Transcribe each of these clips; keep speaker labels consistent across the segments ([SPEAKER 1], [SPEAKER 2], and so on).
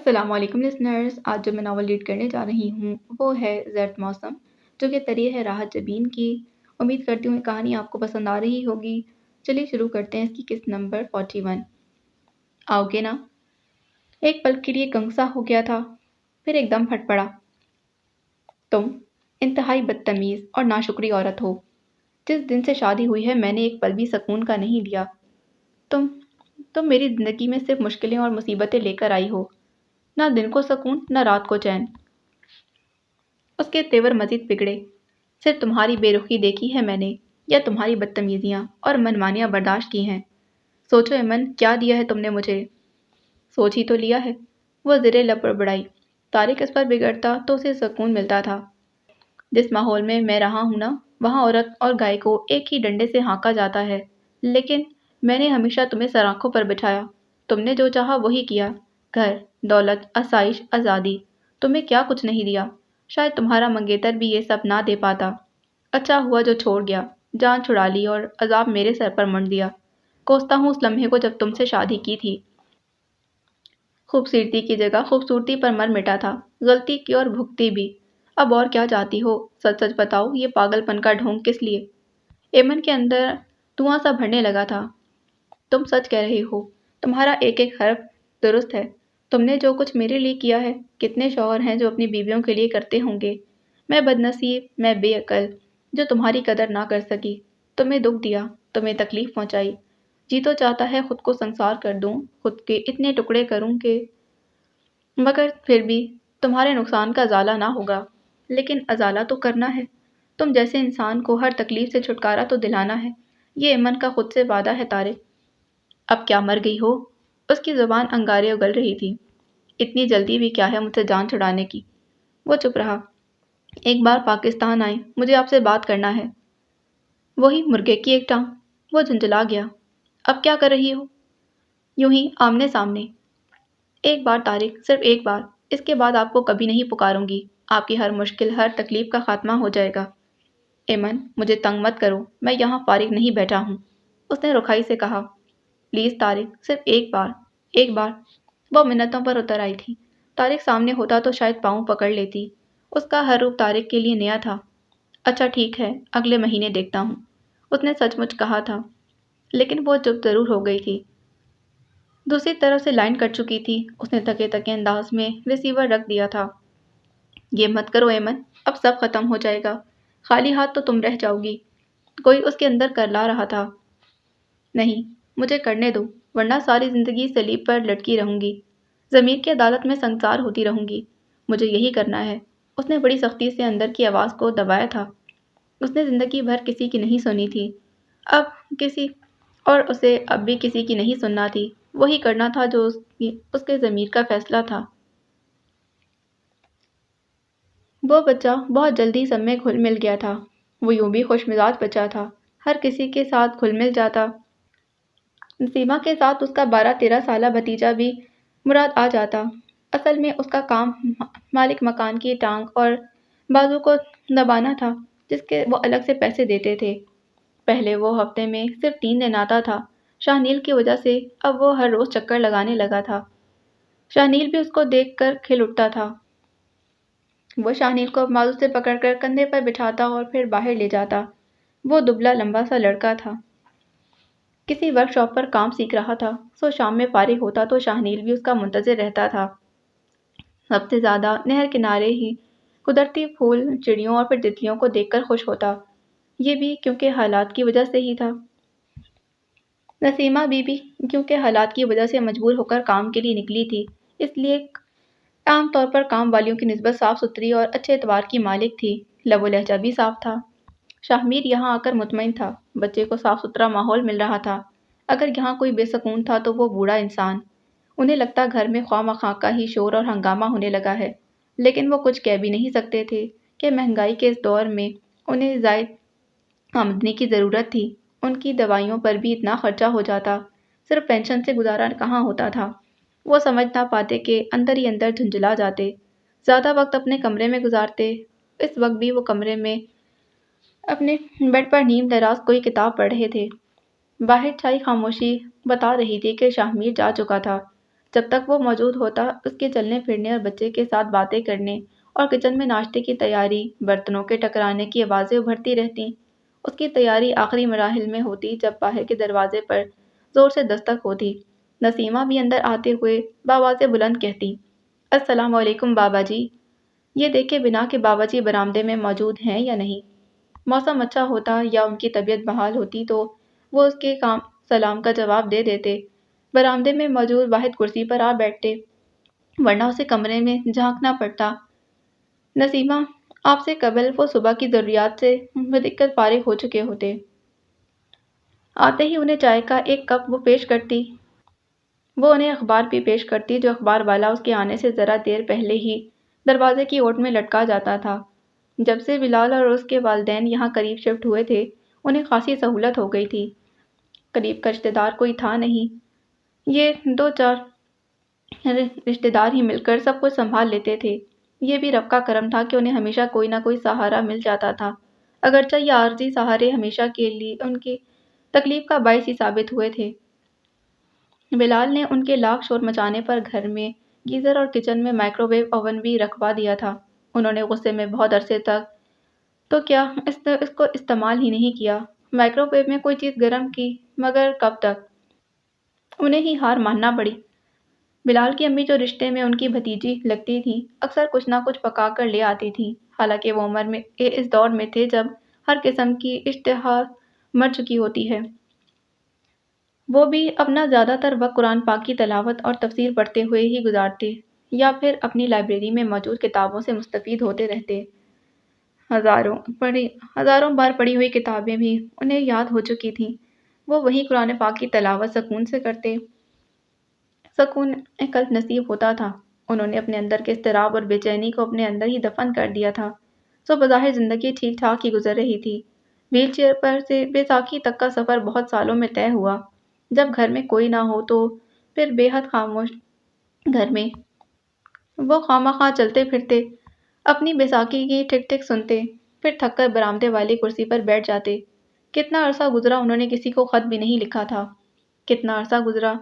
[SPEAKER 1] السلام علیکم لسنرز، آج جو میں ناول ریڈ کرنے جا رہی ہوں وہ ہے زرد موسم، جو کہ تحریر ہے راحت جبین کی۔ امید کرتی ہوں یہ کہانی آپ کو پسند آ رہی ہوگی۔ چلیے شروع کرتے ہیں اس کی قسط نمبر 41۔ آؤ گے نا؟ ایک پل کے لیے گنگسا ہو گیا تھا، پھر ایک دم پھٹ پڑا۔ تم انتہائی بدتمیز اور ناشکری عورت ہو۔ جس دن سے شادی ہوئی ہے میں نے ایک پل بھی سکون کا نہیں لیا۔ تم تم میری زندگی میں صرف مشکلیں اور مصیبتیں لے کر آئی ہو، نہ دن کو سکون نہ رات کو چین۔ اس کے تیور مزید بگڑے۔ صرف تمہاری بے رخی دیکھی ہے میں نے، یا تمہاری بدتمیزیاں اور منمانیاں برداشت کی ہیں۔ سوچو ایمن، کیا دیا ہے تم نے مجھے؟ سوچ ہی تو لیا ہے، وہ زیر لب بڑبڑائی۔ طارق اس پر بگڑتا تو اسے سکون ملتا تھا۔ جس ماحول میں میں رہا ہوں نا، وہاں عورت اور گائے کو ایک ہی ڈنڈے سے ہانکا جاتا ہے، لیکن میں نے ہمیشہ تمہیں سرآنکھوں پر بٹھایا۔ تم نے جو چاہا وہی کیا۔ گھر، دولت، آسائش، آزادی، تمہیں کیا کچھ نہیں دیا۔ شاید تمہارا منگیتر بھی یہ سب نہ دے پاتا۔ اچھا ہوا جو چھوڑ گیا، جان چھڑا لی اور عذاب میرے سر پر منڈ دیا۔ کوستا ہوں اس لمحے کو جب تم سے شادی کی تھی۔ خوبصورتی کی جگہ خوبصورتی پر مر مٹا تھا، غلطی کی اور بھگتی بھی۔ اب اور کیا چاہتی ہو؟ سچ سچ بتاؤ، یہ پاگل پن کا ڈھونگ کس لیے؟ ایمن کے اندر دھواں سا بھرنے لگا تھا۔ تم سچ کہہ رہی ہو، تمہارا ایک ایک حرف درست ہے۔ تم نے جو کچھ میرے لیے کیا ہے، کتنے شوہر ہیں جو اپنی بیویوں کے لیے کرتے ہوں گے۔ میں بدنصیب، میں بے عقل، جو تمہاری قدر نہ کر سکی۔ تمہیں دکھ دیا، تمہیں تکلیف پہنچائی۔ جی تو چاہتا ہے خود کو سنسار کر دوں، خود کے اتنے ٹکڑے کروں کہ، مگر پھر بھی تمہارے نقصان کا ازالہ نہ ہوگا۔ لیکن ازالہ تو کرنا ہے۔ تم جیسے انسان کو ہر تکلیف سے چھٹکارا تو دلانا ہے۔ یہ ایمن کا خود سے وعدہ ہے طارق۔ اب کیا مر گئی ہو؟ اس کی زبان انگارے اگل رہی تھی۔ اتنی جلدی بھی کیا ہے مجھ سے جان چھڑانے کی؟ وہ چپ رہا۔ ایک بار پاکستان آئیں، مجھے آپ سے بات کرنا ہے۔ وہی مرغے کی ایک ٹانگ، وہ جھنجھلا گیا۔ اب کیا کر رہی ہو؟ یوں ہی آمنے سامنے۔ ایک بار طارق، صرف ایک بار، اس کے بعد آپ کو کبھی نہیں پکاروں گی۔ آپ کی ہر مشکل، ہر تکلیف کا خاتمہ ہو جائے گا۔ ایمن، مجھے تنگ مت کرو، میں یہاں فارغ نہیں بیٹھا ہوں، اس نے رکھائی سے کہا۔ پلیز طارق، صرف ایک بار، ایک بار۔ وہ منتوں پر اتر آئی تھی۔ طارق سامنے ہوتا تو شاید پاؤں پکڑ لیتی۔ اس کا ہر روپ طارق کے لیے نیا تھا۔ اچھا ٹھیک ہے، اگلے مہینے دیکھتا ہوں، اس نے سچ مچ کہا تھا، لیکن وہ چپ ضرور ہو گئی تھی۔ دوسری طرف سے لائن کٹ چکی تھی۔ اس نے تھکے تھکے انداز میں ریسیور رکھ دیا تھا۔ یہ مت کرو ایمن، اب سب ختم ہو جائے گا، خالی ہاتھ تو تم رہ جاؤ گی، کوئی اس کے اندر کرلا رہا تھا۔ نہیں، مجھے کرنے دو، ورنہ ساری زندگی سلیب پر لٹکی رہوں گی، ضمیر کی عدالت میں سنگسار ہوتی رہوں گی۔ مجھے یہی کرنا ہے۔ اس نے بڑی سختی سے اندر کی آواز کو دبایا تھا۔ اس نے زندگی بھر کسی کی نہیں سنی تھی، اب کسی، اور اسے اب بھی کسی کی نہیں سننا تھی۔ وہی کرنا تھا جو اس کے ضمیر کا فیصلہ تھا۔ وہ بچہ بہت جلدی سب میں گھل مل گیا تھا۔ وہ یوں بھی خوش مزاج بچہ تھا، ہر کسی کے ساتھ گھل مل جاتا۔ نسیمہ کے ساتھ اس کا 12-13 سالہ بھتیجا بھی مراد آ جاتا۔ اصل میں اس کا کام مالک مکان کی ٹانگ اور بازو کو دبانا تھا، جس کے وہ الگ سے پیسے دیتے تھے۔ پہلے وہ ہفتے میں صرف 3 دن آتا تھا۔ شاہ نیل کی وجہ سے اب وہ ہر روز چکر لگانے لگا تھا۔ شاہ نیل بھی اس کو دیکھ کر کھل اٹھتا تھا۔ وہ شاہ نیل کو بازو سے پکڑ کر کندھے پر بٹھاتا اور پھر باہر لے جاتا۔ وہ دبلا لمبا سا لڑکا تھا، کسی ورک شاپ پر کام سیکھ رہا تھا، سو شام میں فارغ ہوتا تو شاہ نیل بھی اس کا منتظر رہتا تھا۔ سب سے زیادہ نہر کنارے ہی قدرتی پھول، چڑیوں اور پھر تتلیوں کو دیکھ کر خوش ہوتا، یہ بھی کیونکہ حالات کی وجہ سے ہی تھا۔ نسیمہ بی کیونکہ حالات کی وجہ سے مجبور ہو کر کام کے لیے نکلی تھی، اس لیے عام طور پر کام والیوں کی نسبت صاف ستھری اور اچھے اعتبار کی مالک تھی۔ لب و لہجہ بھی صاف تھا۔ شاہ میر یہاں آ کر مطمئن تھا، بچے کو صاف ستھرا ماحول مل رہا تھا۔ اگر یہاں کوئی بے سکون تھا تو وہ بوڑھا انسان۔ انہیں لگتا گھر میں خواہ مخواہ کا ہی شور اور ہنگامہ ہونے لگا ہے، لیکن وہ کچھ کہہ بھی نہیں سکتے تھے کہ مہنگائی کے اس دور میں انہیں زائد آمدنی کی ضرورت تھی۔ ان کی دوائیوں پر بھی اتنا خرچہ ہو جاتا، صرف پینشن سے گزارا کہاں ہوتا تھا۔ وہ سمجھ نہ پاتے کہ اندر ہی اندر جھنجھلا جاتے، زیادہ وقت اپنے کمرے میں گزارتے۔ اس وقت بھی وہ کمرے میں اپنے بیڈ پر نیم دراز کوئی کتاب پڑھ رہے تھے۔ باہر چھائی خاموشی بتا رہی تھی کہ شاہ میر جا چکا تھا۔ جب تک وہ موجود ہوتا اس کے چلنے پھرنے اور بچے کے ساتھ باتیں کرنے اور کچن میں ناشتے کی تیاری، برتنوں کے ٹکرانے کی آوازیں ابھرتی رہتیں۔ اس کی تیاری آخری مراحل میں ہوتی جب باہر کے دروازے پر زور سے دستک ہوتی۔ نسیمہ بھی اندر آتے ہوئے بآوازیں بلند کہتی، السلام علیکم بابا جی۔ یہ دیکھے بنا کہ بابا جی برآمدے میں موجود ہیں یا نہیں۔ موسم اچھا ہوتا یا ان کی طبیعت بحال ہوتی تو وہ اس کے سلام کا جواب دے دیتے، برآمدے میں موجود واحد کرسی پر آ بیٹھتے، ورنہ اسے کمرے میں جھانکنا پڑتا۔ نسیمہ، آپ سے قبل وہ صبح کی ضروریات سے بدقت فارغ ہو چکے ہوتے۔ آتے ہی انہیں چائے کا ایک کپ وہ پیش کرتی۔ وہ انہیں اخبار بھی پیش کرتی جو اخبار والا اس کے آنے سے ذرا دیر پہلے ہی دروازے کی اوٹ میں لٹکا جاتا تھا۔ جب سے بلال اور اس کے والدین یہاں قریب شفٹ ہوئے تھے انہیں خاصی سہولت ہو گئی تھی۔ قریب کا رشتہ دار کوئی تھا نہیں، یہ 2-4 رشتہ دار ہی مل کر سب کچھ سنبھال لیتے تھے۔ یہ بھی رب کا کرم تھا کہ انہیں ہمیشہ کوئی نہ کوئی سہارا مل جاتا تھا، اگرچہ یہ عارضی سہارے ہمیشہ کے لیے ان کی تکلیف کا باعث ہی ثابت ہوئے تھے۔ بلال نے ان کے لاکھ شور مچانے پر گھر میں گیزر اور کچن میں مائکرو ویو اوون بھی رکھوا دیا تھا۔ انہوں نے غصے میں بہت عرصے تک تو کیا اس کو استعمال ہی نہیں کیا۔ مائکرو ویو میں کوئی چیز گرم کی، مگر کب تک؟ انہیں ہی ہار ماننا پڑی۔ بلال کی امی جو رشتے میں ان کی بھتیجی لگتی تھیں اکثر کچھ نہ کچھ پکا کر لے آتی تھیں، حالانکہ وہ عمر میں اس دور میں تھے جب ہر قسم کی اشتہا مر چکی ہوتی ہے۔ وہ بھی اپنا زیادہ تر وقت قرآن پاک کی تلاوت اور تفسیر پڑھتے ہوئے ہی گزارتے یا پھر اپنی لائبریری میں موجود کتابوں سے مستفید ہوتے رہتے۔ ہزاروں بار پڑھی ہوئی کتابیں بھی انہیں یاد ہو چکی تھیں۔ وہ وہی قرآن پاک کی تلاوت سکون سے کرتے۔ سکون قلب نصیب ہوتا تھا۔ انہوں نے اپنے اندر کے اضطراب اور بے چینی کو اپنے اندر ہی دفن کر دیا تھا۔ سو بظاہر زندگی ٹھیک ٹھاک ہی گزر رہی تھی۔ ویل چیئر پر سے بیساکھی تک کا سفر بہت سالوں میں طے ہوا۔ جب گھر میں کوئی نہ ہو تو پھر بے حد خاموش گھر میں وہ خواہ چلتے پھرتے، اپنی بیساکھی کی ٹھک ٹھک سنتے، پھر تھک کر برآمدے والی کرسی پر بیٹھ جاتے۔ کتنا عرصہ گزرا انہوں نے کسی کو خط بھی نہیں لکھا تھا۔ کتنا عرصہ گزرا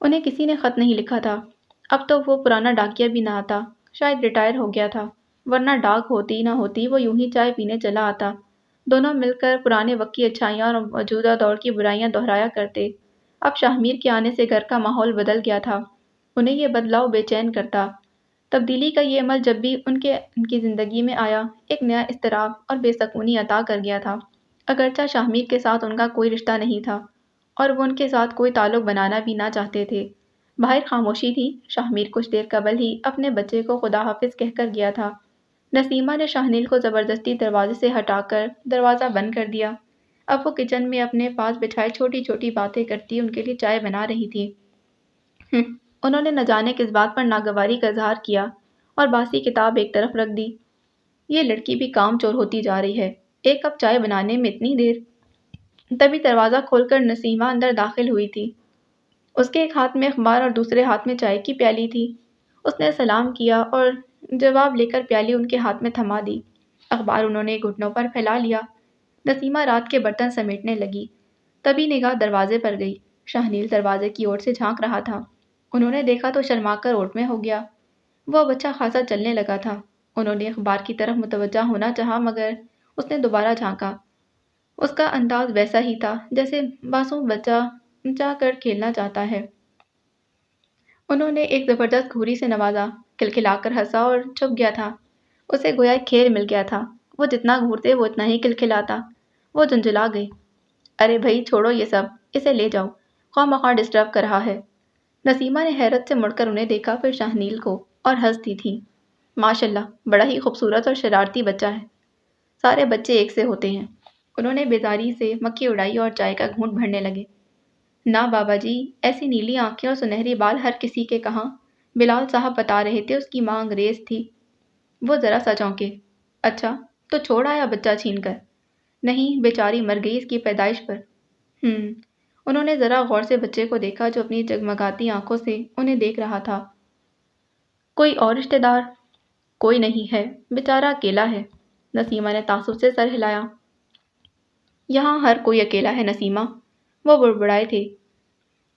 [SPEAKER 1] انہیں کسی نے خط نہیں لکھا تھا۔ اب تو وہ پرانا ڈاکیا بھی نہ آتا، شاید ریٹائر ہو گیا تھا، ورنہ ڈاک ہوتی نہ ہوتی وہ یوں ہی چائے پینے چلا آتا۔ دونوں مل کر پرانے وقت کی اچھائیاں اور موجودہ دور کی برائیاں دہرایا کرتے۔ اب شاہمیر کے آنے سے گھر کا ماحول بدل گیا تھا۔ انہیں یہ بدلاؤ بے چین کرتا۔ تبدیلی کا یہ عمل جب بھی ان کی زندگی میں آیا ایک نیا اضطراب اور بے سکونی عطا کر گیا تھا۔ اگرچہ شاہمیر کے ساتھ ان کا کوئی رشتہ نہیں تھا اور وہ ان کے ساتھ کوئی تعلق بنانا بھی نہ چاہتے تھے۔ باہر خاموشی تھی۔ شاہمیر کچھ دیر قبل ہی اپنے بچے کو خدا حافظ کہہ کر گیا تھا۔ نسیمہ نے شاہنیل کو زبردستی دروازے سے ہٹا کر دروازہ بند کر دیا۔ اب وہ کچن میں اپنے پاس بٹھائے چھوٹی چھوٹی باتیں کرتی ان کے لیے چائے بنا رہی تھی۔ انہوں نے نہ جانے کس بات پر ناگواری کا اظہار کیا اور باسی کتاب ایک طرف رکھ دی۔ یہ لڑکی بھی کام چور ہوتی جا رہی ہے، ایک کپ چائے بنانے میں اتنی دیر۔ تبھی دروازہ کھول کر نسیمہ اندر داخل ہوئی تھی۔ اس کے ایک ہاتھ میں اخبار اور دوسرے ہاتھ میں چائے کی پیالی تھی۔ اس نے سلام کیا اور جواب لے کر پیالی ان کے ہاتھ میں تھما دی۔ اخبار انہوں نے گھٹنوں پر پھیلا لیا۔ نسیمہ رات کے برتن سمیٹنے لگی، تبھی نگاہ دروازے پر گئی۔ شاہنیل دروازے کی اوٹ سے جھانک رہا تھا۔ انہوں نے دیکھا تو شرما کر اوٹ میں ہو گیا۔ وہ اب اچھا خاصا چلنے لگا تھا۔ انہوں نے اخبار کی طرف متوجہ ہونا چاہا مگر اس نے دوبارہ جھانکا۔ اس کا انداز ویسا ہی تھا جیسے معصوم بچہ چاہ کر کھیلنا چاہتا ہے۔ انہوں نے ایک زبردست گھوری سے نوازا، کھلکھلا کر ہنسا اور چھپ گیا تھا۔ اسے گویا ایک کھیل مل گیا تھا، وہ جتنا گھورتے وہ اتنا ہی کھلکھلاتا۔ وہ جھنجھلا گئی، ارے بھائی چھوڑو یہ سب، اسے لے جاؤ، خواہ مخواہ ڈسٹرب کر رہا ہے۔ نسیمہ نے حیرت سے مڑ کر انہیں دیکھا، پھر شاہنیل کو، اور ہنستی تھی۔ ماشاءاللہ بڑا ہی خوبصورت اور شرارتی بچہ ہے، سارے بچے ایک سے ہوتے ہیں۔ انہوں نے بیزاری سے مکھی اڑائی اور چائے کا گھونٹ بھرنے لگے۔ نہ بابا جی، ایسی نیلی آنکھیں اور سنہری بال ہر کسی کے کہاں؟ بلال صاحب بتا رہے تھے اس کی ماں انگریز تھی۔ وہ ذرا سا چونکے۔ اچھا تو چھوڑ آیا بچہ چھین کر؟ نہیں، بیچاری مر گئی اس کی پیدائش پر۔ انہوں نے ذرا غور سے بچے کو دیکھا جو اپنی جگمگاتی آنکھوں سے انہیں دیکھ رہا تھا۔ کوئی اور رشتہ دار؟ کوئی نہیں ہے، بیچارہ اکیلا ہے۔ نسیمہ نے تعصب سے سر ہلایا۔ یہاں ہر کوئی اکیلا ہے نسیمہ، وہ بڑبڑائے تھے۔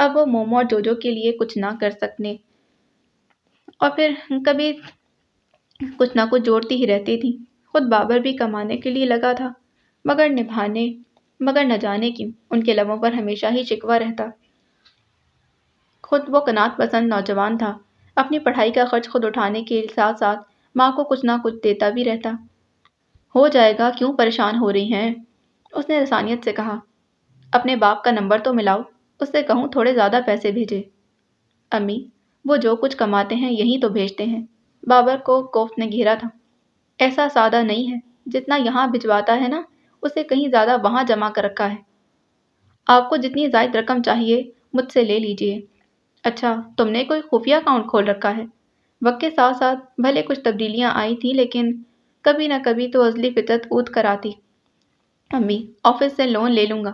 [SPEAKER 1] اب وہ مومو اور جوجو کے لیے کچھ نہ کر سکنے اور پھر کبھی کچھ نہ کچھ جوڑتی ہی رہتی تھی۔ خود بابر بھی کمانے کے لیے لگا تھا، مگر مگر نہ جانے کیوں ان کے لبوں پر ہمیشہ ہی شکوہ رہتا۔ خود وہ قناعت پسند نوجوان تھا، اپنی پڑھائی کا خرچ خود اٹھانے کے ساتھ ساتھ ماں کو کچھ نہ کچھ دیتا بھی رہتا۔ ہو جائے گا، کیوں پریشان ہو رہی ہیں؟ اس نے رسانیت سے کہا۔ اپنے باپ کا نمبر تو ملاؤ، اس سے کہوں تھوڑے زیادہ پیسے بھیجے۔ امی، وہ جو کچھ کماتے ہیں یہی تو بھیجتے ہیں۔ بابر کو کوفت نے گھیرا تھا۔ ایسا سادہ نہیں ہے، جتنا یہاں بھجواتا ہے نا، اسے کہیں زیادہ وہاں جمع کر رکھا ہے۔ آپ کو جتنی زائد رقم چاہیے مجھ سے لے لیجئے۔ اچھا، تم نے کوئی خفیہ اکاؤنٹ کھول رکھا ہے؟ وقت کے ساتھ ساتھ بھلے کچھ تبدیلیاں آئی تھیں، لیکن کبھی نہ کبھی تو ازلی فطرت اود کر آتی۔ امی، آفس سے لون لے لوں گا۔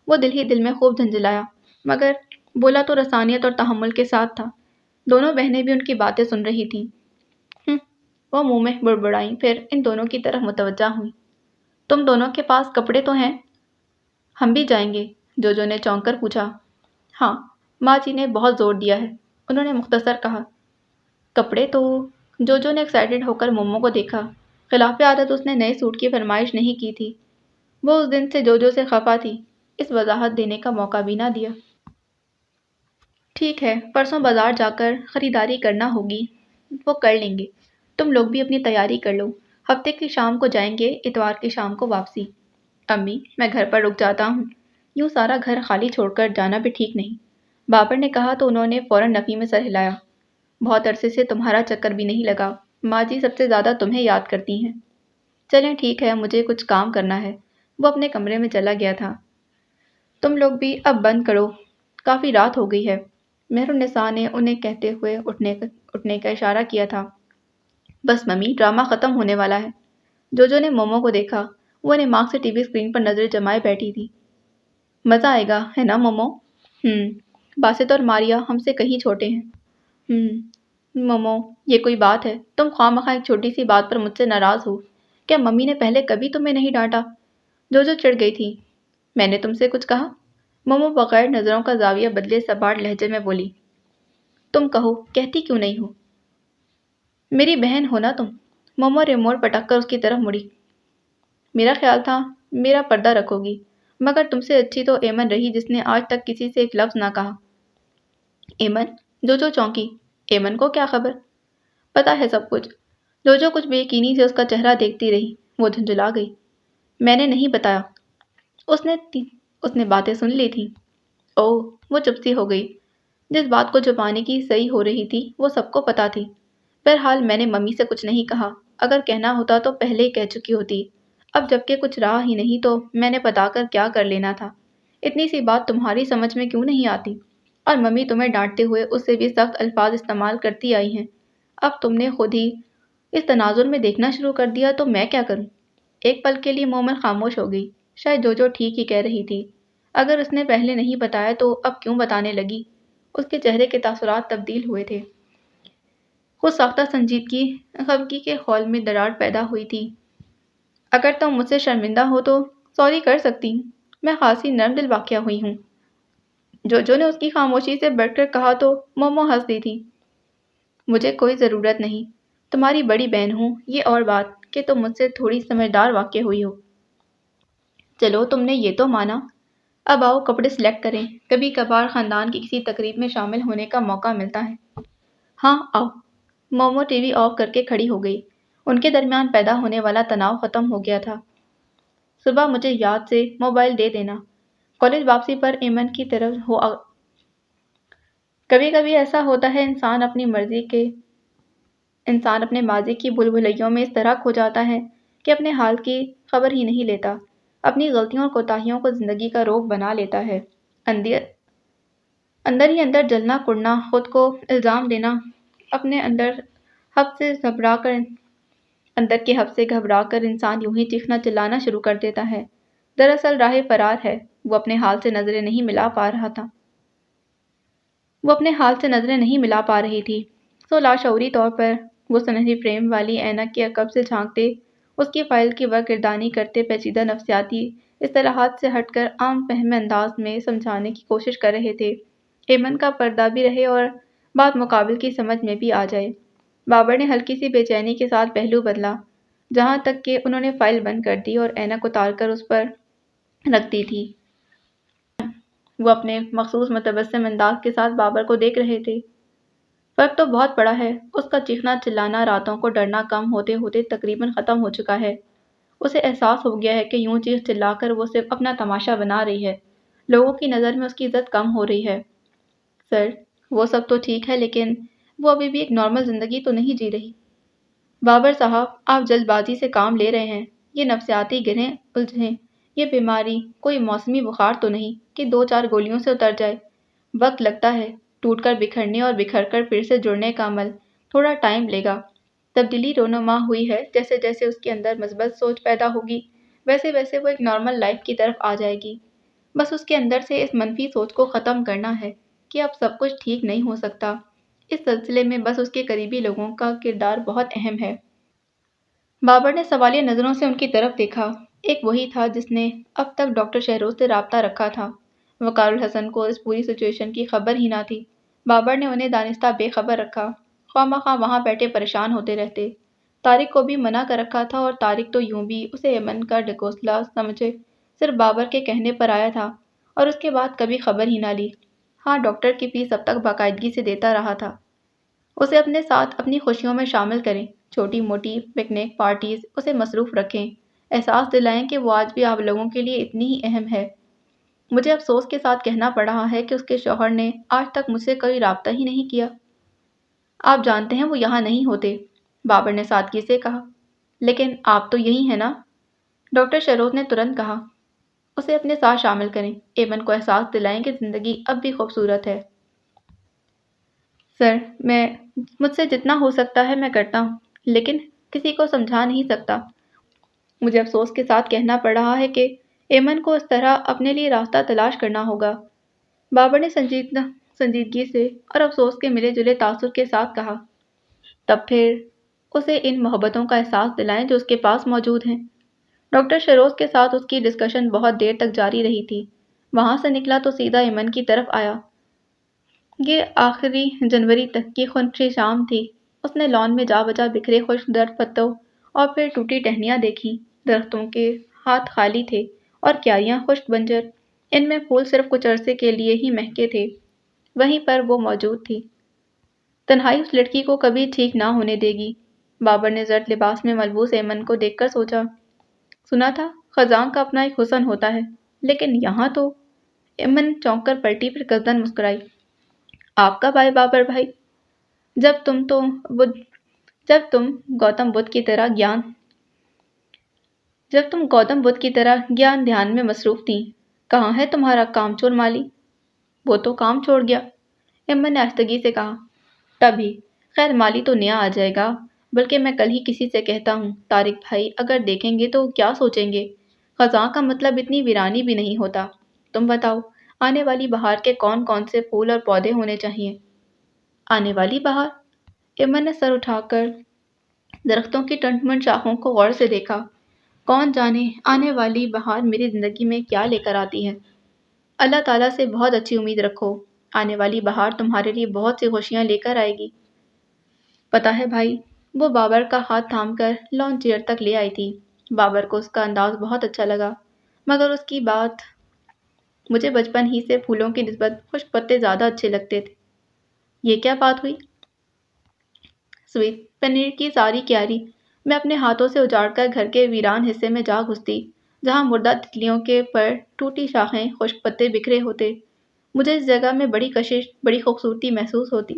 [SPEAKER 1] وہ دل ہی دل میں خوب جھنجھلایا، مگر بولا تو رسانیت اور تحمل کے ساتھ تھا۔ دونوں بہنیں بھی ان کی باتیں سن رہی تھیں۔ وہ منہ میں بڑبڑائیں، پھر ان دونوں کی طرف متوجہ ہوئیں۔ تم دونوں کے پاس کپڑے تو ہیں؟ ہم بھی جائیں گے، جوجو نے چونک کر پوچھا۔ ہاں، ماں جی نے بہت زور دیا ہے، انہوں نے مختصر کہا۔ کپڑے تو؟ جوجو نے ایکسائٹڈ ہو کر مومو کو دیکھا۔ خلاف عادت اس نے نئے سوٹ کی فرمائش نہیں کی تھی۔ وہ اس دن سے جوجو سے خفا تھی، اس وضاحت دینے کا موقع بھی نہ دیا۔ ٹھیک ہے، پرسوں بازار جا کر خریداری کرنا ہوگی، وہ کر لیں گے۔ تم لوگ بھی اپنی تیاری کر لو، ہفتے کی شام کو جائیں گے، اتوار کی شام کو واپسی۔ امی، میں گھر پر رک جاتا ہوں، یوں سارا گھر خالی چھوڑ کر جانا بھی ٹھیک نہیں۔ بابر نے کہا تو انہوں نے فوراً نفی میں سر ہلایا۔ بہت عرصے سے تمہارا چکر بھی نہیں لگا، ماں جی سب سے زیادہ تمہیں یاد کرتی ہیں۔ چلیں ٹھیک ہے، مجھے کچھ کام کرنا ہے۔ وہ اپنے کمرے میں چلا گیا تھا۔ تم لوگ بھی اب بند کرو، کافی رات ہو گئی ہے۔ مہرالنساء نے انہیں کہتے ہوئے اٹھنے کا اشارہ کیا تھا۔ بس ممی، ڈرامہ ختم ہونے والا ہے۔ جوجو نے مومو کو دیکھا، وہ دماغ سے ٹی وی اسکرین پر نظریں جمائے بیٹھی تھی۔ مزہ آئے گا، ہے نا مومو؟ باسط اور ماریا ہم سے کہیں چھوٹے ہیں۔ مومو، یہ کوئی بات ہے؟ تم خواہ ایک چھوٹی سی بات پر مجھ سے ناراض ہو؟ کیا ممی نے پہلے کبھی تمہیں نہیں ڈانٹا؟ جوجو چڑھ گئی تھی۔ میں نے تم سے کچھ کہا؟ مومو بغیر نظروں کا زاویہ بدلے سباڑ لہجے میں بولی۔ تم کہو، کہتی کیوں نہیں ہو؟ میری بہن ہو نا تم۔ مومو ریموٹ پٹک کر اس کی طرف مڑی۔ میرا خیال تھا میرا پردہ رکھو گی، مگر تم سے اچھی تو ایمن رہی، جس نے آج تک کسی سے ایک لفظ نہ کہا۔ ایمن؟ جوجو چونکی۔ ایمن کو کیا خبر؟ پتا ہے سب کچھ۔ جوجو کچھ بے یقینی سے اس کا چہرہ دیکھتی رہی، وہ جھنجھلا گئی۔ میں نے نہیں بتایا۔ اس نے باتیں سن لی تھی۔ اوہ، وہ چپ سی ہو گئی۔ جس بات کو چھپانے کی صحیح ہو رہی تھی وہ سب کو پتا تھی۔ بہرحال میں نے ممی سے کچھ نہیں کہا، اگر کہنا ہوتا تو پہلے ہی کہہ چکی ہوتی۔ اب جبکہ کچھ رہا ہی نہیں تو میں نے بتا کر کیا کر لینا تھا؟ اتنی سی بات تمہاری سمجھ میں کیوں نہیں آتی؟ اور ممی تمہیں ڈانٹتے ہوئے اس سے بھی سخت الفاظ استعمال کرتی آئی ہیں۔ اب تم نے خود ہی اس تناظر میں دیکھنا شروع کر دیا تو میں کیا کروں؟ ایک پل کے لیے مومن خاموش ہو گئی۔ شاید جوجو ٹھیک ہی کہہ رہی تھی۔ اگر اس نے پہلے نہیں بتایا تو اب کیوں بتانے لگی؟ اس کے چہرے کے تاثرات تبدیل ہوئے تھے۔ خود ساختہ سنجیدگی خفگی کے خول میں دراڑ پیدا ہوئی تھی۔ اگر تم مجھ سے شرمندہ ہو تو سوری کر سکتی ہوں، میں خاصی نرم دل واقع ہوئی ہوں۔ جوجو نے اس کی خاموشی سے بڑھ کر کہا تو مومو ہنس دی تھی۔ مجھے کوئی ضرورت نہیں، تمہاری بڑی بہن ہوں، یہ اور بات کہ تم مجھ سے تھوڑی سمجھدار واقع ہوئی ہو۔ چلو، تم نے یہ تو مانا۔ اب آؤ کپڑے سلیکٹ کریں، کبھی کبھار خاندان کی کسی تقریب میں شامل ہونے کا موقع ملتا ہے۔ ہاں آؤ۔ مومو ٹی وی آف کر کے کھڑی ہو گئی۔ ان کے درمیان پیدا ہونے والا تناؤ ختم ہو گیا تھا۔ صبح مجھے یاد سے موبائل دے دینا۔ کالج واپسی پر ایمن کی طرف ہو کبھی کبھی ایسا ہوتا ہے، انسان اپنے ماضی کی بھول بھلیوں میں اس طرح کھو جاتا ہے کہ اپنے حال کی خبر ہی نہیں لیتا، اپنی غلطیوں اور کوتاہیوں کو زندگی کا روگ بنا لیتا ہے۔ اندر ہی اندر جلنا کڑنا، خود کو الزام دینا، اپنے اندر کے حب سے گھبرا کر انسان یوں ہی چیخنا چلانا شروع کر دیتا ہے۔ دراصل راہ فرار ہے، وہ اپنے حال سے نظریں نہیں ملا پا رہی تھی، سو لاشعوری طور پر وہ سنہری فریم والی اینک کے عقب سے جھانکتے، اس کی فائل کی ورقردانی کرتے پیچیدہ نفسیاتی اصطلاحات سے ہٹ کر عام فہم انداز میں سمجھانے کی کوشش کر رہے تھے ایمن کا پردہ بھی رہے اور بات مقابل کی سمجھ میں بھی آ جائے۔ بابر نے ہلکی سی بے چینی کے ساتھ پہلو بدلا، جہاں تک کہ انہوں نے فائل بند کر دی اور اینک اتار کر اس پر رکھ دی تھی۔ وہ اپنے مخصوص متبسم انداز کے ساتھ بابر کو دیکھ رہے تھے۔ فرق تو بہت بڑا ہے، اس کا چیخنا چلانا، راتوں کو ڈرنا کم ہوتے ہوتے تقریباً ختم ہو چکا ہے۔ اسے احساس ہو گیا ہے کہ یوں چیخ چلا کر وہ صرف اپنا تماشا بنا رہی ہے، لوگوں کی نظر میں اس کی عزت کم ہو رہی ہے۔ سر، وہ سب تو ٹھیک ہے لیکن وہ ابھی بھی ایک نارمل زندگی تو نہیں جی رہی۔ بابر صاحب، آپ جلد بازی سے کام لے رہے ہیں۔ یہ نفسیاتی گرہیں الجھیں، یہ بیماری کوئی موسمی بخار تو نہیں کہ 2-4 گولیوں سے اتر جائے۔ وقت لگتا ہے، ٹوٹ کر بکھرنے اور بکھر کر پھر سے جڑنے کا عمل تھوڑا ٹائم لے گا۔ تبدیلی رونما ہوئی ہے، جیسے جیسے اس کے اندر مثبت سوچ پیدا ہوگی ویسے ویسے وہ ایک نارمل لائف کی طرف آ جائے گی۔ بس اس کے اندر سے اس منفی سوچ کو ختم کرنا ہے کہ اب سب کچھ ٹھیک نہیں ہو سکتا۔ اس سلسلے میں بس اس کے قریبی لوگوں کا کردار بہت اہم ہے۔ بابر نے سوالیہ نظروں سے ان کی طرف دیکھا۔ ایک وہی تھا جس نے اب تک ڈاکٹر شہروز سے رابطہ رکھا تھا۔ وقار الحسن کو اس پوری سچویشن کی خبر ہی نہ تھی۔ بابر نے انہیں دانستہ بے خبر رکھا، خواہ مخواہ وہاں بیٹھے پریشان ہوتے رہتے۔ طارق کو بھی منع کر رکھا تھا اور طارق تو یوں بھی اسے ایمن کا ڈھکوسلا سمجھے صرف بابر کے کہنے پر آیا تھا اور اس کے بعد کبھی خبر ہی نہ لی۔ ہاں، ڈاکٹر کی فیس اب تک باقاعدگی سے دیتا رہا تھا۔ اسے اپنے ساتھ اپنی خوشیوں میں شامل کریں، چھوٹی موٹی پکنک پارٹیز اسے مصروف رکھیں، احساس دلائیں کہ وہ آج بھی آپ لوگوں کے لیے اتنی ہی اہم ہے۔ مجھے افسوس کے ساتھ کہنا پڑ رہا ہے کہ اس کے شوہر نے آج تک مجھ سے کوئی رابطہ ہی نہیں کیا۔ آپ جانتے ہیں وہ یہاں نہیں ہوتے، بابر نے سادگی سے کہا۔ لیکن آپ تو یہی ہیں نا؟ ڈاکٹر شہروز نے ترنت کہا۔ اسے اپنے ساتھ شامل کریں، ایمن کو احساس دلائیں کہ زندگی اب بھی خوبصورت ہے۔ سر، مجھ سے جتنا ہو سکتا ہے میں کرتا ہوں، لیکن کسی کو سمجھا نہیں سکتا۔ مجھے افسوس کے ساتھ کہنا پڑ رہا ہے کہ ایمن کو اس طرح اپنے لیے راستہ تلاش کرنا ہوگا۔ بابر نے سنجیدگی سے اور افسوس کے ملے جلے تاثر کے ساتھ کہا۔ تب پھر اسے ان محبتوں کا احساس دلائیں جو اس کے پاس موجود ہیں۔ ڈاکٹر شہروز کے ساتھ اس کی ڈسکشن بہت دیر تک جاری رہی تھی۔ وہاں سے نکلا تو سیدھا ایمن کی طرف آیا۔ یہ آخری جنوری تک کی خنکی شام تھی۔ اس نے لان میں جا بجا بکھرے خشک درخت پتوں اور پھر ٹوٹی ٹہنیاں دیکھی۔ درختوں کے ہاتھ خالی تھے اور کیاریاں خشک بنجر، ان میں پھول صرف کچھ عرصے کے لیے ہی مہکے تھے۔ وہیں پر وہ موجود تھی۔ تنہائی اس لڑکی کو کبھی ٹھیک نہ ہونے دے گی۔ بابر نے زرد لباس میں ملبوس ایمن کو دیکھ کر سوچا۔ سنا تھا خزاں کا اپنا ایک حسن ہوتا ہے، لیکن یہاں تو… ایمن چونک کر پلٹی پھر قصدن مسکرائی۔ آپ کا بھائی بابر بھائی، جب تم گوتم بدھ کی طرح گیان دھیان میں مصروف تھیں، کہاں ہے تمہارا کام چور مالی؟ وہ تو کام چھوڑ گیا، ایمن نے آہستگی سے کہا۔ تبھی، خیر مالی تو نیا آ جائے گا، بلکہ میں کل ہی کسی سے کہتا ہوں، طارق بھائی اگر دیکھیں گے تو کیا سوچیں گے؟ خزاں کا مطلب اتنی ویرانی بھی نہیں ہوتا۔ تم بتاؤ، آنے والی بہار کے کون کون سے پھول اور پودے ہونے چاہیے؟ آنے والی بہار؟ ایمن نے سر اٹھا کر درختوں کی ٹنٹمن شاخوں کو غور سے دیکھا۔ کون جانے آنے والی بہار میری زندگی میں کیا لے کر آتی ہے؟ اللہ تعالیٰ سے بہت اچھی امید رکھو، آنے والی بہار تمہارے لیے بہت سی خوشیاں لے کر آئے گی۔ پتہ ہے بھائی، وہ بابر کا ہاتھ تھام کر لان چیئر تک لے آئی تھی۔ بابر کو اس کا انداز بہت اچھا لگا، مگر اس کی بات… مجھے بچپن ہی سے پھولوں کی نسبت خشک پتے زیادہ اچھے لگتے تھے۔ یہ کیا بات ہوئی؟ سویٹ پنیر کی ساری کیاری میں اپنے ہاتھوں سے اجاڑ کر گھر کے ویران حصے میں جا گھستی، جہاں مردہ تتلیوں کے پر ٹوٹی شاخیں، خشک پتے بکھرے ہوتے۔ مجھے اس جگہ میں بڑی کشش، بڑی خوبصورتی محسوس ہوتی۔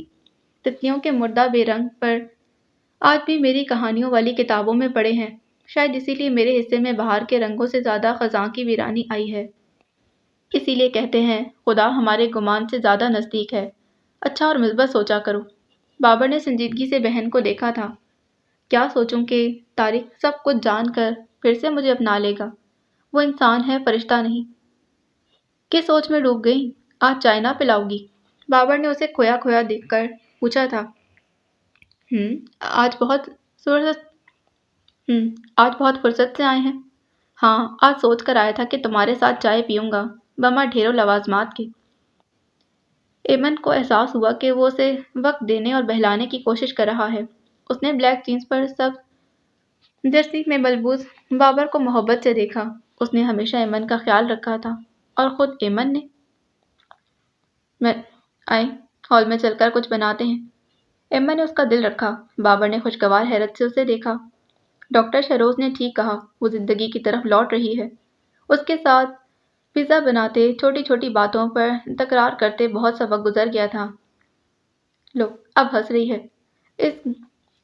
[SPEAKER 1] تتلیوں کے مردہ بے رنگ پر آج بھی میری کہانیوں والی کتابوں میں پڑے ہیں۔ شاید اسی لیے میرے حصے میں بہار کے رنگوں سے زیادہ خزاں کی ویرانی آئی ہے۔ اسی لیے کہتے ہیں خدا ہمارے گمان سے زیادہ نزدیک ہے۔ اچھا اور مثبت سوچا کرو۔ بابر نے سنجیدگی سے بہن کو دیکھا تھا۔ کیا سوچوں کہ طارق سب کچھ جان کر پھر سے مجھے اپنا لے گا؟ وہ انسان ہے، فرشتہ نہیں۔ کس سوچ میں ڈوب گئی؟ آج چائے نہ پلاؤ گی؟ بابر نے اسے کھویا کھویا دیکھ کر پوچھا تھا۔ آج بہت فرصت سے آئے ہیں۔ ہاں، آج سوچ کر آیا تھا کہ تمہارے ساتھ چائے پیوں گا، بما ڈھیروں لوازمات کے۔ ایمن کو احساس ہوا کہ وہ اسے وقت دینے اور بہلانے کی کوشش کر رہا ہے۔ اس نے بلیک جینس پر سب جرسی میں ملبوس بابر کو محبت سے دیکھا۔ اس نے ہمیشہ ایمن کا خیال رکھا تھا اور خود ایمن نے میں آئے ہال میں چل کر کچھ بناتے ہیں۔ ایمن نے اس کا دل رکھا۔ بابر نے خوشگوار حیرت سے اسے دیکھا۔ ڈاکٹر شہروز نے ٹھیک کہا، وہ زندگی کی طرف لوٹ رہی ہے۔ اس کے ساتھ پیزا بناتے، چھوٹی چھوٹی باتوں پر تکرار کرتے بہت سا وقت گزر گیا تھا۔ لو، اب ہنس رہی ہے۔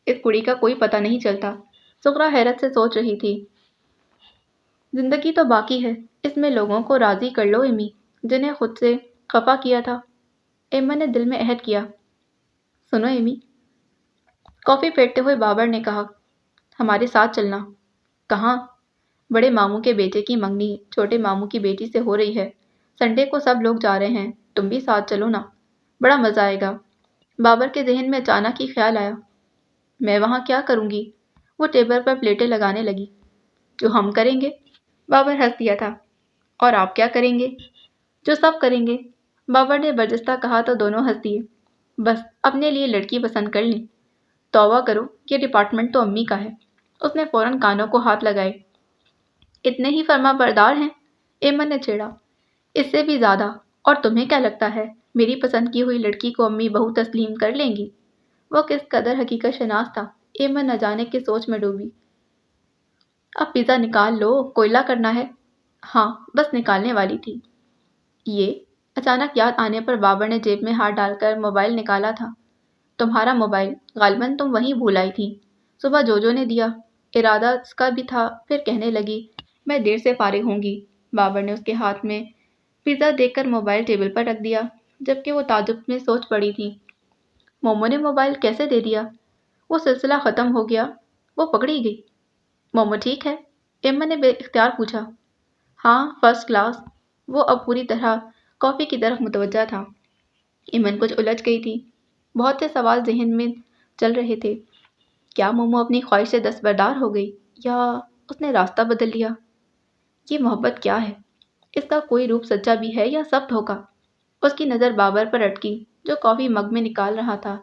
[SPEAKER 1] اس کڑی کا کوئی پتہ نہیں چلتا، سغرا حیرت سے سوچ رہی تھی۔ زندگی تو باقی ہے، اس میں لوگوں کو راضی کر لو ایمی، جنہیں خود سے خفا کیا تھا۔ ایمن نے دل میں عہد کیا۔ سنو ایمی، کافی پھینکتے ہوئے بابر نے کہا، ہمارے ساتھ چلنا۔ کہاں؟ بڑے ماموں کے بیٹے کی منگنی چھوٹے ماموں کی بیٹی سے ہو رہی ہے۔ سنڈے کو سب لوگ جا رہے ہیں، تم بھی ساتھ چلو نا، بڑا مزہ آئے گا۔ بابر کے ذہن میں اچانک ہی خیال آیا، میں وہاں کیا کروں گی؟ وہ ٹیبل پر پلیٹیں لگانے لگی۔ جو ہم کریں گے؟ بابر ہنس دیا تھا۔ اور آپ کیا کریں گے؟ جو سب کریں گے۔ بابر نے برجستہ کہا تو دونوں ہنس دیے۔ بس اپنے لیے لڑکی پسند کر لیں۔ توبہ کرو، یہ ڈپارٹمنٹ تو امی کا ہے۔ اس نے فوراً کانوں کو ہاتھ لگائے۔ اتنے ہی فرما بردار ہیں؟ ایمن نے چھیڑا۔ اس سے بھی زیادہ۔ اور تمہیں کیا لگتا ہے میری پسند کی ہوئی لڑکی کو امی بہو تسلیم کر لیں گی؟ وہ کس قدر حقیقت شناس تھا، ایمن نہ جانے کی سوچ میں ڈوبی۔ اب پیزا نکال لو، کوئلہ کرنا ہے۔ ہاں، بس نکالنے والی تھی۔ یہ اچانک یاد آنے پر بابر نے جیب میں ہاتھ ڈال کر موبائل نکالا تھا۔ تمہارا موبائل غالباً تم وہیں بھول آئی تھی، صبح جوجو نے دیا۔ ارادہ اس کا بھی تھا، پھر کہنے لگی، میں دیر سے فارغ ہوں گی۔ بابر نے اس کے ہاتھ میں پیزا دیکھ کر موبائل ٹیبل پر رکھ دیا، جبکہ وہ تعجب میں سوچ پڑی تھی، مومو نے موبائل کیسے دے دیا؟ وہ سلسلہ ختم ہو گیا، وہ پکڑی گئی۔ مومو ٹھیک ہے؟ ایمن نے بے اختیار پوچھا۔ ہاں، فرسٹ کلاس۔ وہ اب پوری طرح کافی کی طرف متوجہ تھا۔ ایمن کچھ الجھ گئی تھی۔ بہت سے سوال ذہن میں چل رہے تھے۔ کیا مومو اپنی خواہش سے دستبردار ہو گئی، یا اس نے راستہ بدل لیا؟ یہ محبت کیا ہے؟ اس کا کوئی روپ سچا بھی ہے یا سب دھوکا؟ اس کی نظر بابر پر اٹکی، جو کافی مگ میں نکال رہا تھا۔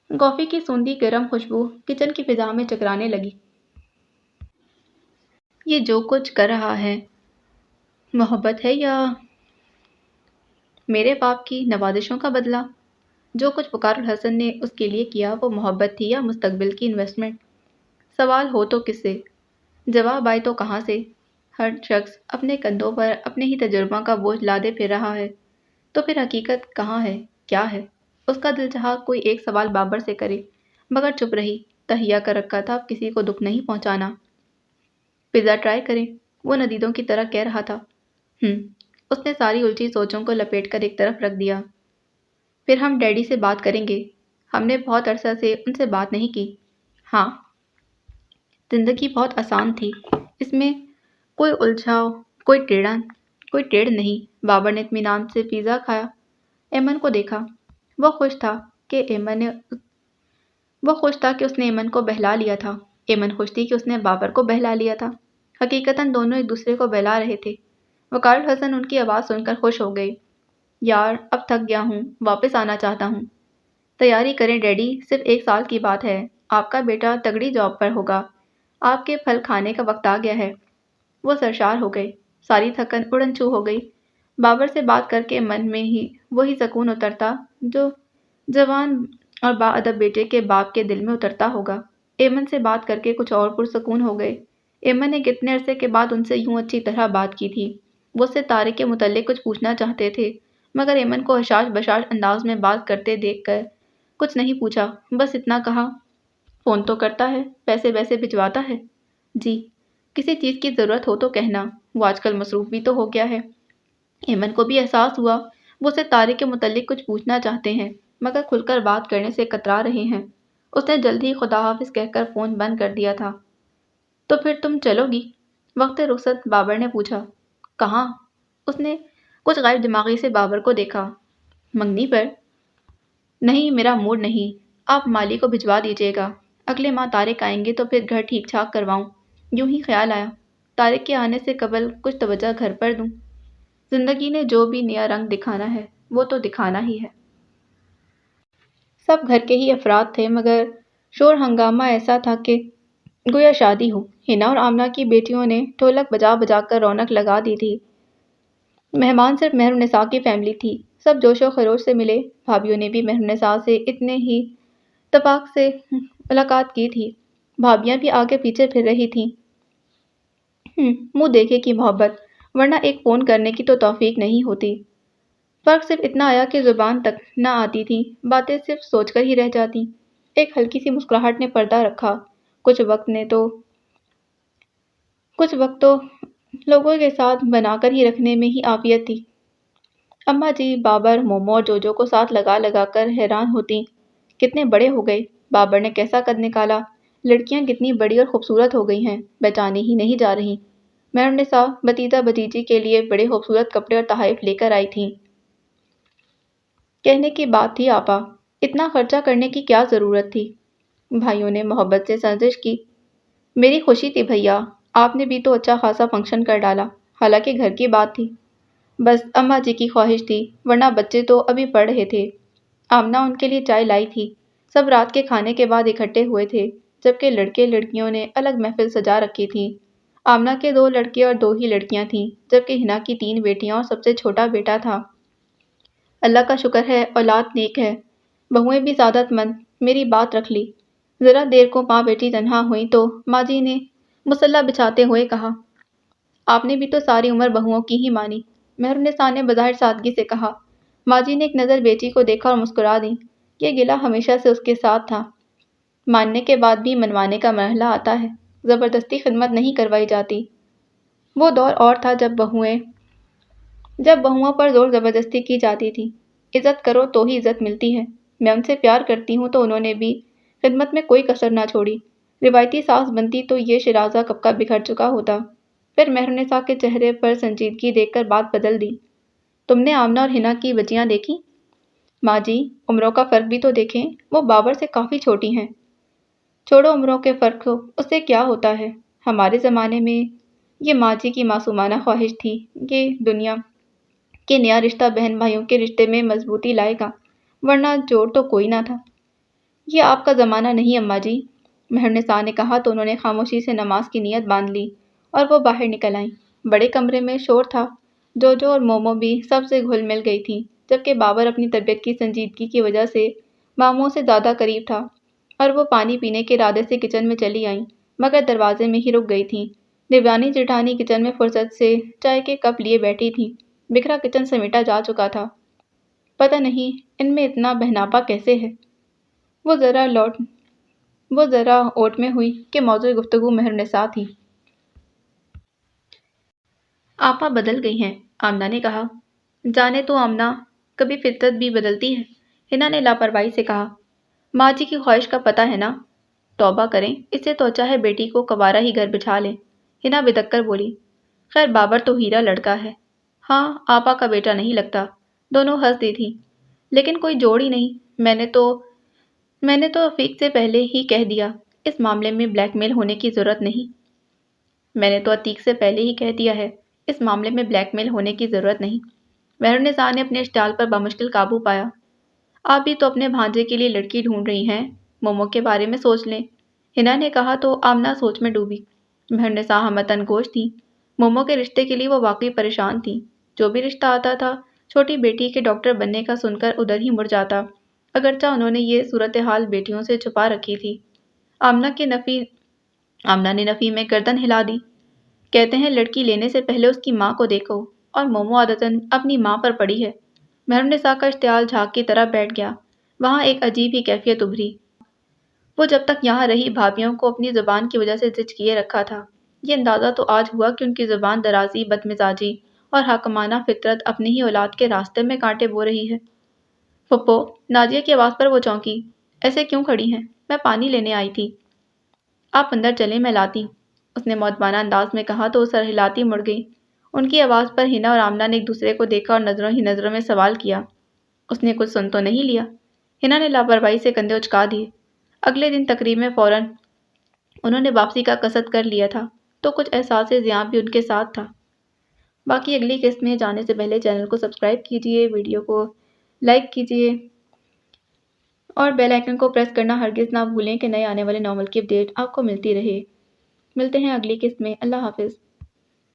[SPEAKER 1] کافی کی سوندھی گرم خوشبو کچن کی فضا میں چکرانے لگی۔ یہ جو کچھ کر رہا ہے محبت ہے یا میرے باپ کی نوازشوں کا بدلہ؟ جو کچھ وقار الحسن نے اس کے لیے کیا وہ محبت تھی یا مستقبل کی انویسٹمنٹ؟ سوال ہو تو کس سے، جواب آئے تو کہاں سے؟ ہر شخص اپنے کندھوں پر اپنے ہی تجربہ کا بوجھ لادے پھر رہا ہے، تو پھر حقیقت کہاں ہے، کیا ہے؟ اس کا دل چاہا کوئی ایک سوال بابر سے کرے، مگر چپ رہی۔ تہیا کر رکھا تھا اب کسی کو دکھ نہیں پہنچانا۔ پیزا ٹرائی کریں، وہ ندیدوں کی طرح کہہ رہا تھا۔ اس نے ساری الجھی سوچوں کو لپیٹ کر ایک طرف رکھ دیا۔ پھر ہم ڈیڈی سے بات کریں گے، ہم نے بہت عرصہ سے ان سے بات نہیں کی۔ ہاں، زندگی بہت آسان تھی، اس میں کوئی الجھاؤ، کوئی ٹیڑھ نہیں۔ بابر نے اطمینان سے پیزا کھایا، ایمن کو دیکھا۔ وہ خوش تھا کہ اس نے ایمن کو بہلا لیا تھا۔ ایمن خوش تھی کہ اس نے بابر کو بہلا لیا تھا۔ حقیقتاً دونوں ایک دوسرے کو بہلا رہے تھے۔ وقار الحسن ان کی آواز سن کر خوش ہو گئے۔ یار، اب تھک گیا ہوں، واپس آنا چاہتا ہوں۔ تیاری کریں ڈیڈی، صرف 1 سال کی بات ہے، آپ کا بیٹا تگڑی جاب پر ہوگا، آپ کے پھل کھانے کا وقت آ گیا ہے۔ وہ سرشار ہو گئے، ساری تھکن اڑن چھو ہو گئی۔ بابر سے بات کر کے من میں ہی وہی سکون اترتا جو جوان اور باادب بیٹے کے باپ کے دل میں اترتا ہوگا۔ ایمن سے بات کر کے کچھ اور پرسکون ہو گئے۔ ایمن نے کتنے عرصے کے بعد ان سے یوں اچھی طرح بات کی تھی۔ وہ اس سے طارق کے متعلق کچھ پوچھنا چاہتے تھے، مگر ایمن کو حشاش بشاش انداز میں بات کرتے دیکھ کر کچھ نہیں پوچھا، بس اتنا کہا، فون تو کرتا ہے، پیسے ویسے بھجواتا ہے؟ جی، کسی چیز کی ضرورت ہو تو کہنا، وہ آج کل مصروف بھی تو ہو گیا ہے۔ ایمن کو بھی احساس ہوا وہ اسے طارق کے متعلق کچھ پوچھنا چاہتے ہیں، مگر کھل کر بات کرنے سے کترا رہے ہیں۔ اس نے جلد ہی خدا حافظ کہہ کر فون بند کر دیا تھا۔ تو پھر تم چلو گی؟ وقت رخصت بابر نے پوچھا۔ کہاں؟ اس نے کچھ غائب دماغی سے بابر کو دیکھا۔ منگنی پر؟ نہیں، میرا موڈ نہیں، آپ مالی کو بھجوا دیجیے گا، اگلے ماہ طارق آئیں گے تو پھر گھر ٹھیک ٹھاک کرواؤں۔ یوں ہی خیال آیا، طارق کے آنے سے قبل کچھ توجہ گھر پر دوں۔ زندگی نے جو بھی نیا رنگ دکھانا ہے وہ تو دکھانا ہی ہے۔ سب گھر کے ہی افراد تھے مگر شور ہنگامہ ایسا تھا کہ گویا شادی ہو۔ ہنا اور آمنہ کی بیٹیوں نے ڈھولک بجا بجا کر رونق لگا دی تھی۔ مہمان صرف مہر النساء کی فیملی تھی۔ سب جوش و خروش سے ملے۔ بھابھیوں نے بھی مہر النساء سے اتنے ہی اتفاق سے ملاقات کی تھی۔ بھابھیاں بھی آگے پیچھے پھر رہی تھیں۔ منہ دیکھے کی محبت، ورنہ ایک فون کرنے کی تو توفیق نہیں ہوتی۔ فرق صرف اتنا آیا کہ زبان تک نہ آتی تھی، باتیں صرف سوچ کر ہی رہ جاتی۔ ایک ہلکی سی مسکراہٹ نے پردہ رکھا۔ کچھ وقت تو لوگوں کے ساتھ بنا کر ہی رکھنے میں ہی عافیت تھی۔ اماں جی بابر، مومو اور جوجو کو ساتھ لگا لگا کر حیران ہوتی۔ کتنے بڑے ہو گئے، بابر نے کیسا قد نکالا، لڑکیاں کتنی بڑی اور خوبصورت ہو گئی ہیں، پہچانی ہی نہیں جا رہی۔ مہر النساء بھتیجا بھتیجی کے لیے بڑے خوبصورت کپڑے اور تحائف لے کر آئی تھیں۔ کہنے کی بات تھی آپا، اتنا خرچہ کرنے کی کیا ضرورت تھی؟ بھائیوں نے محبت سے سرزش کی۔ میری خوشی تھی بھیا، آپ نے بھی تو اچھا خاصا فنکشن کر ڈالا، حالانکہ گھر کی بات تھی۔ بس اماں جی کی خواہش تھی، ورنہ بچے تو ابھی پڑھ رہے تھے۔ آمنہ ان کے لیے چائے لائی تھی۔ سب رات کے کھانے کے بعد اکٹھے ہوئے تھے، جبکہ لڑکے لڑکیوں نے الگ محفل سجا رکھی تھی۔ آمنہ کے 2 لڑکے اور 2 ہی لڑکیاں تھیں، جبکہ ہنا کی 3 بیٹیاں اور سب سے چھوٹا بیٹا تھا۔ اللہ کا شکر ہے اولاد نیک ہے، بہوئیں بھی سعادت مند۔ میری بات رکھ لی۔ ذرا دیر کو ماں بیٹی تنہا ہوئی تو ماں جی نے مصلح بچھاتے ہوئے کہا، آپ نے بھی تو ساری عمر بہوؤں کی ہی مانی۔ مہر النساء نے بظاہر سادگی سے کہا۔ ماں جی نے ایک نظر بیٹی کو دیکھا اور مسکرا دیں۔ یہ گلہ ہمیشہ سے اس کے ساتھ تھا۔ ماننے کے بعد بھی منوانے کا مرحلہ آتا ہے، زبردستی خدمت نہیں کروائی جاتی۔ وہ دور اور تھا جب بہوؤں پر زور زبردستی کی جاتی تھی۔ عزت کرو تو ہی عزت ملتی ہے۔ میں ان سے پیار کرتی ہوں تو انہوں نے بھی خدمت میں کوئی کسر نہ چھوڑی۔ روایتی ساس بنتی تو یہ شیرازہ کب کا بکھر چکا ہوتا۔ پھر مہر النساء کے چہرے پر سنجیدگی دیکھ کر بات بدل دی۔ تم نے آمنہ اور ہنا کی بچیاں دیکھی؟ ماں جی، عمروں کا فرق بھی تو دیکھیں، وہ بابر سے کافی چھوٹی ہیں۔ چھوڑو عمروں کے فرق کو، اس سے کیا ہوتا ہے۔ ہمارے زمانے میں یہ ماں جی کی معصومانہ خواہش تھی کہ دنیا کے نیا رشتہ بہن بھائیوں کے رشتے میں مضبوطی لائے گا، ورنہ جوڑ تو کوئی نہ تھا۔ یہ آپ کا زمانہ نہیں اماں جی، مہر النساء نے کہا تو انہوں نے خاموشی سے نماز کی نیت باندھ لی اور وہ باہر نکل آئیں۔ بڑے کمرے میں شور تھا۔ جوجو اور مومو بھی سب سے گھل مل گئی تھیں، جبکہ بابر اپنی طبیعت کی سنجیدگی کی وجہ سے ماموں سے زیادہ قریب تھا اور وہ پانی پینے کے ارادے سے کچن میں چلی آئیں، مگر دروازے میں ہی رک گئی تھیں۔ دیورانی جیٹھانی کچن میں فرصت سے چائے کے کپ لیے بیٹھی تھیں۔ بکھرا کچن سمیٹا جا چکا تھا۔ پتہ نہیں ان میں اتنا بہناپا کیسے ہے۔ وہ ذرا اوٹ میں ہوئی کہ موضوع گفتگو مہر النساء تھی۔ آپا بدل گئی ہیں، آمنہ نے کہا۔ جانے تو آمنہ، کبھی فطرت بھی بدلتی ہے، ہنا نے لاپرواہی سے کہا۔ ماں جی کی خواہش کا پتہ ہے نا۔ توبہ کریں، اس سے تو اچھا ہے بیٹی کو کنوارا ہی گھر بٹھا لیں، ہنا بدک کر بولی۔ خیر بابر تو ہیرا لڑکا ہے۔ ہاں، آپا کا بیٹا نہیں لگتا۔ دونوں ہنس دی تھیں۔ لیکن کوئی جوڑ ہی نہیں۔ میں نے تو عتیق سے پہلے ہی کہہ دیا، اس معاملے میں بلیک میل ہونے کی ضرورت نہیں۔ مہر النساء نے اپنے اشتعال پر بمشکل قابو پایا۔ آپ بھی تو اپنے بھانجے کے لیے لڑکی ڈھونڈ رہی ہیں، مومو کے بارے میں سوچ لیں، ہنا نے کہا تو آمنہ سوچ میں ڈوبی۔ مہر النساء ہمتاً گوش تھی۔ مومو کے رشتے کے لیے وہ واقعی پریشان تھی۔ جو بھی رشتہ آتا تھا، چھوٹی بیٹی کے ڈاکٹر بننے کا سن کر ادھر ہی مڑ جاتا، اگرچہ انہوں نے یہ صورتحال بیٹیوں سے چھپا رکھی تھی۔ آمنہ نے نفی میں گردن ہلا دی۔ کہتے ہیں لڑکی لینے سے پہلے اس کی ماں کو دیکھو، اور مومو عادتاً اپنی ماں پر پڑی ہے۔ مہر النساء کا اشتعال جھاگ کی طرح بیٹھ گیا۔ وہاں ایک عجیب ہی کیفیت ابھری۔ وہ جب تک یہاں رہی بھابھیوں کو اپنی زبان کی وجہ سے زچ کیے رکھا تھا۔ یہ اندازہ تو آج ہوا کہ ان کی زبان درازی، بدمزاجی اور حاکمانہ فطرت اپنی ہی اولاد کے راستے میں کانٹے بو رہی ہے۔ پھپھو، نازیہ کی آواز پر وہ چونکی۔ ایسے کیوں کھڑی ہیں؟ میں پانی لینے آئی تھی۔ آپ اندر چلیں، میں لاتی ہوں، اس نے مؤدبانہ انداز میں کہا تو سر ہلاتی مڑ گئی۔ ان کی آواز پر ہنا اور آمنہ نے ایک دوسرے کو دیکھا اور نظروں ہی نظروں میں سوال کیا، اس نے کچھ سن تو نہیں لیا؟ ہنا نے لاپرواہی سے کندھے اچکا دیے۔ اگلے دن تقریب میں فوراً انہوں نے واپسی کا قصد کر لیا تھا، تو کچھ احساس ضیاع بھی ان کے ساتھ تھا۔ باقی اگلی قسط میں جانے سے پہلے چینل کو سبسکرائب کیجیے، ویڈیو کو لائک کیجیے اور بیل آئیکن کو پریس کرنا ہرگز نہ بھولیں کہ نئے آنے والے ناول کی اپڈیٹ آپ کو ملتی رہے۔ ملتے ہیں اگلی قسط میں۔ اللہ حافظ۔